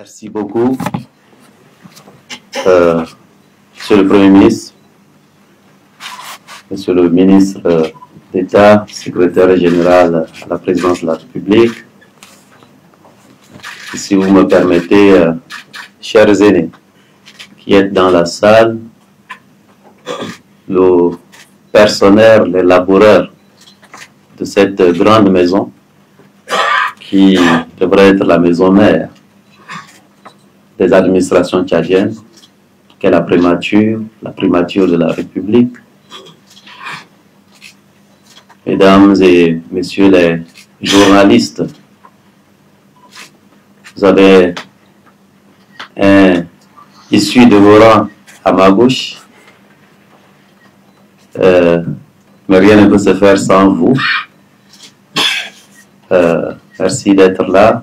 Merci beaucoup, Monsieur le Premier ministre, Monsieur le ministre d'État, secrétaire général à la présidence de la République. Et si vous me permettez, chers aînés qui êtes dans la salle, le personnel, les laboureurs de cette grande maison qui devrait être la maison mère des administrations tchadiennes, qu'est la primature de la République. Mesdames et messieurs les journalistes, vous avez un issu de vos rangs à ma gauche, mais rien ne peut se faire sans vous. Merci d'être là.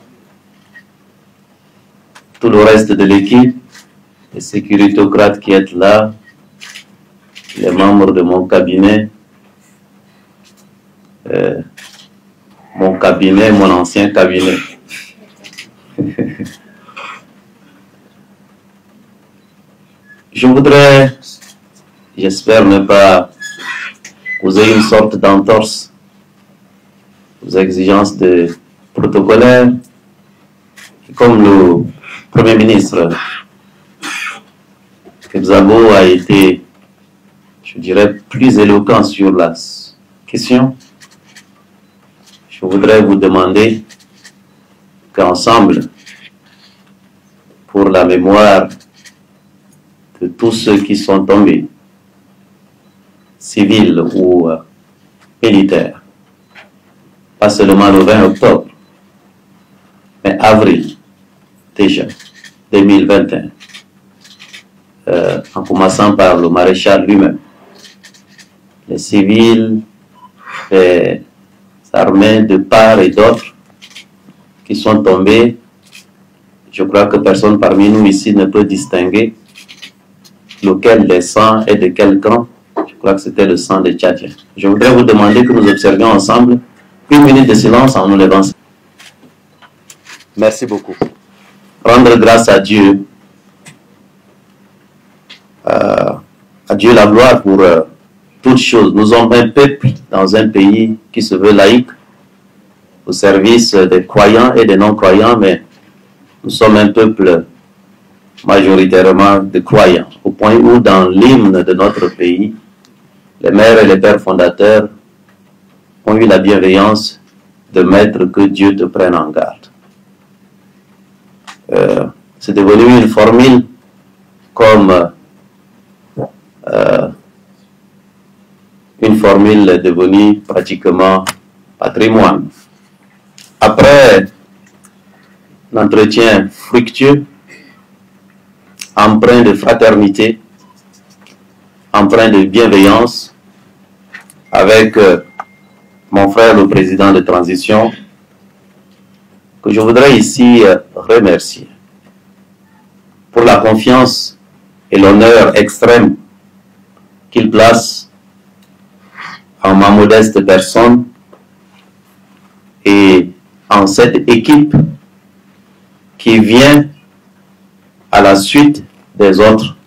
Tout le reste de l'équipe, les sécuritocrates qui êtes là, les membres de mon cabinet, mon ancien cabinet. Je voudrais, j'espère ne pas causer une sorte d'entorse aux exigences de protocolaires. Comme le Premier ministre Kebzabo a été, je dirais, plus éloquent sur la question, je voudrais vous demander qu'ensemble, pour la mémoire de tous ceux qui sont tombés, civils ou militaires, pas seulement le 20 octobre, mais avril déjà 2021, en commençant par le maréchal lui-même, les civils, les armées de part et d'autre qui sont tombés. Je crois que personne parmi nous ici ne peut distinguer lequel des sangs est de quel camp. Je crois que c'était le sang des Tchadiens. Je voudrais vous demander que nous observions ensemble une minute de silence en nous levant. Merci beaucoup. Rendre grâce à Dieu, la gloire pour toutes choses. Nous sommes un peuple dans un pays qui se veut laïque, au service des croyants et des non-croyants, mais nous sommes un peuple majoritairement de croyants, au point où dans l'hymne de notre pays, les mères et les pères fondateurs ont eu la bienveillance de mettre que Dieu te prenne en garde. C'est devenu une formule comme une formule devenue pratiquement patrimoine. Après l'entretien fructueux, empreint de fraternité, empreint de bienveillance, avec mon frère le président de transition, que je voudrais ici remercier pour la confiance et l'honneur extrême qu'il place en ma modeste personne et en cette équipe qui vient à la suite des autres.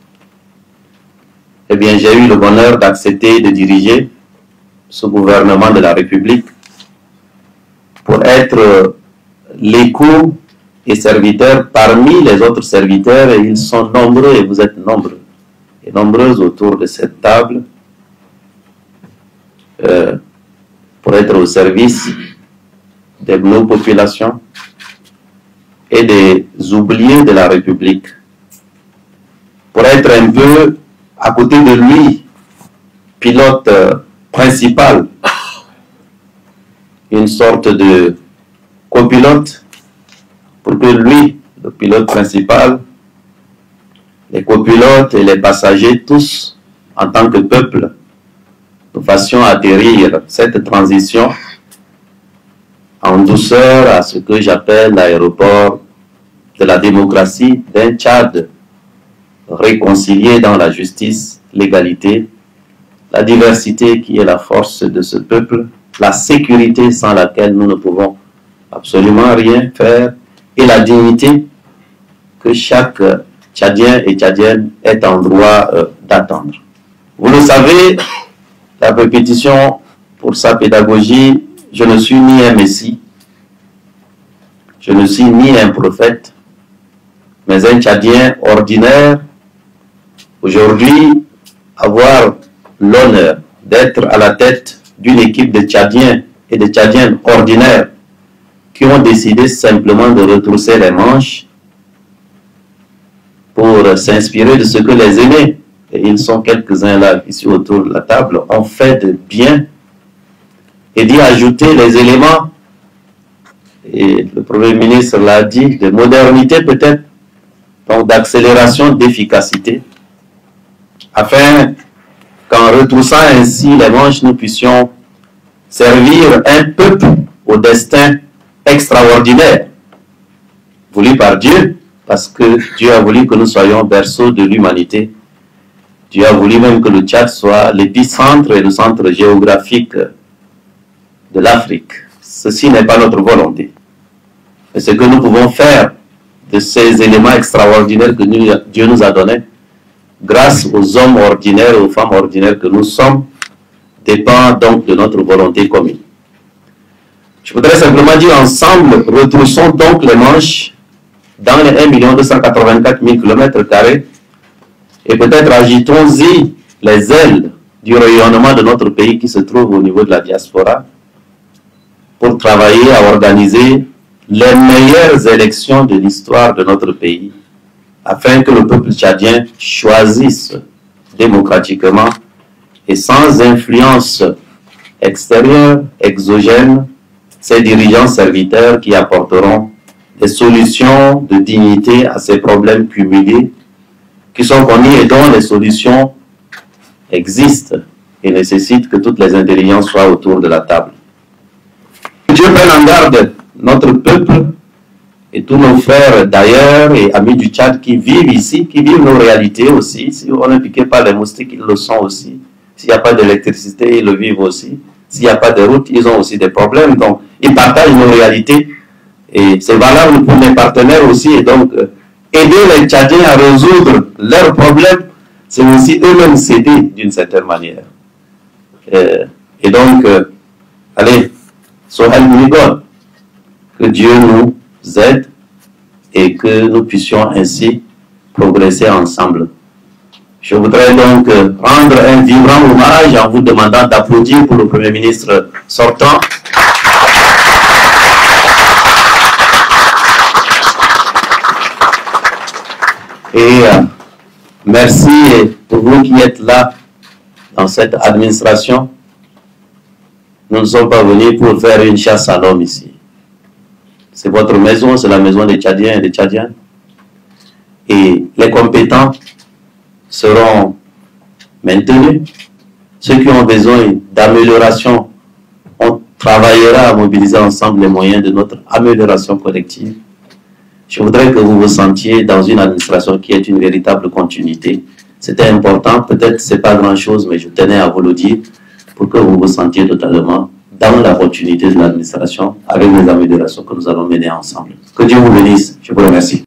Eh bien, j'ai eu le bonheur d'accepter de diriger ce gouvernement de la République pour être l'écho et serviteur parmi les autres serviteurs, et ils sont nombreux et vous êtes nombreux et nombreuses autour de cette table pour être au service de nos populations et des oubliés de la République, pour être un peu à côté de lui, pilote principal, une sorte de copilote, pour que lui, le pilote principal, les copilotes et les passagers, tous, en tant que peuple, nous fassions atterrir cette transition en douceur à ce que j'appelle l'aéroport de la démocratie d'un Tchad réconcilié dans la justice, l'égalité, la diversité qui est la force de ce peuple, la sécurité sans laquelle nous ne pouvons absolument rien faire, et la dignité que chaque Tchadien et Tchadienne est en droit d'attendre. Vous le savez, la répétition pour sa pédagogie, je ne suis ni un messie, je ne suis ni un prophète, mais un Tchadien ordinaire. Aujourd'hui, avoir l'honneur d'être à la tête d'une équipe de Tchadiens et de Tchadiennes ordinaires qui ont décidé simplement de retrousser les manches pour s'inspirer de ce que les aînés, et ils sont quelques-uns là, ici autour de la table, ont fait de bien, et d'y ajouter les éléments, et le Premier ministre l'a dit, de modernité peut-être, donc d'accélération, d'efficacité, afin qu'en retroussant ainsi les manches, nous puissions servir un peuple au destin extraordinaire, voulu par Dieu, parce que Dieu a voulu que nous soyons berceau de l'humanité. Dieu a voulu même que le Tchad soit l'épicentre et le centre géographique de l'Afrique. Ceci n'est pas notre volonté. Mais ce que nous pouvons faire de ces éléments extraordinaires que Dieu nous a donnés, grâce aux hommes ordinaires et aux femmes ordinaires que nous sommes, dépend donc de notre volonté commune. Je voudrais simplement dire ensemble, retroussons donc les manches dans les 1 284 000 km² et peut-être agitons-y les ailes du rayonnement de notre pays qui se trouve au niveau de la diaspora pour travailler à organiser les meilleures élections de l'histoire de notre pays afin que le peuple tchadien choisisse démocratiquement et sans influence extérieure, exogène, ses dirigeants serviteurs qui apporteront des solutions de dignité à ces problèmes cumulés qui sont connus et dont les solutions existent et nécessitent que toutes les intelligences soient autour de la table. Que Dieu prenne en garde notre peuple et tous nos frères d'ailleurs et amis du Tchad qui vivent ici, qui vivent nos réalités aussi. Si on est piqué par les moustiques, ils le sont aussi. S'il n'y a pas d'électricité, ils le vivent aussi. S'il n'y a pas de route, ils ont aussi des problèmes. Donc, ils partagent nos réalités. Et c'est valable pour les partenaires aussi. Et donc, aider les Tchadiens à résoudre leurs problèmes, c'est aussi eux-mêmes s'aider d'une certaine manière. Et donc, allez, Sohel Mounigon, que Dieu nous aide et que nous puissions ainsi progresser ensemble. Je voudrais donc rendre un vibrant hommage en vous demandant d'applaudir pour le Premier ministre sortant. Et merci pour vous qui êtes là dans cette administration. Nous ne sommes pas venus pour faire une chasse à l'homme ici. C'est votre maison, c'est la maison des Tchadiens et des Tchadiennes. Et les compétents seront maintenus. Ceux qui ont besoin d'amélioration, on travaillera à mobiliser ensemble les moyens de notre amélioration collective. Je voudrais que vous vous sentiez dans une administration qui est une véritable continuité. C'était important, peut-être c'est pas grand-chose, mais je tenais à vous le dire pour que vous vous sentiez totalement dans la continuité de l'administration avec les améliorations que nous allons mener ensemble. Que Dieu vous bénisse. Je vous remercie.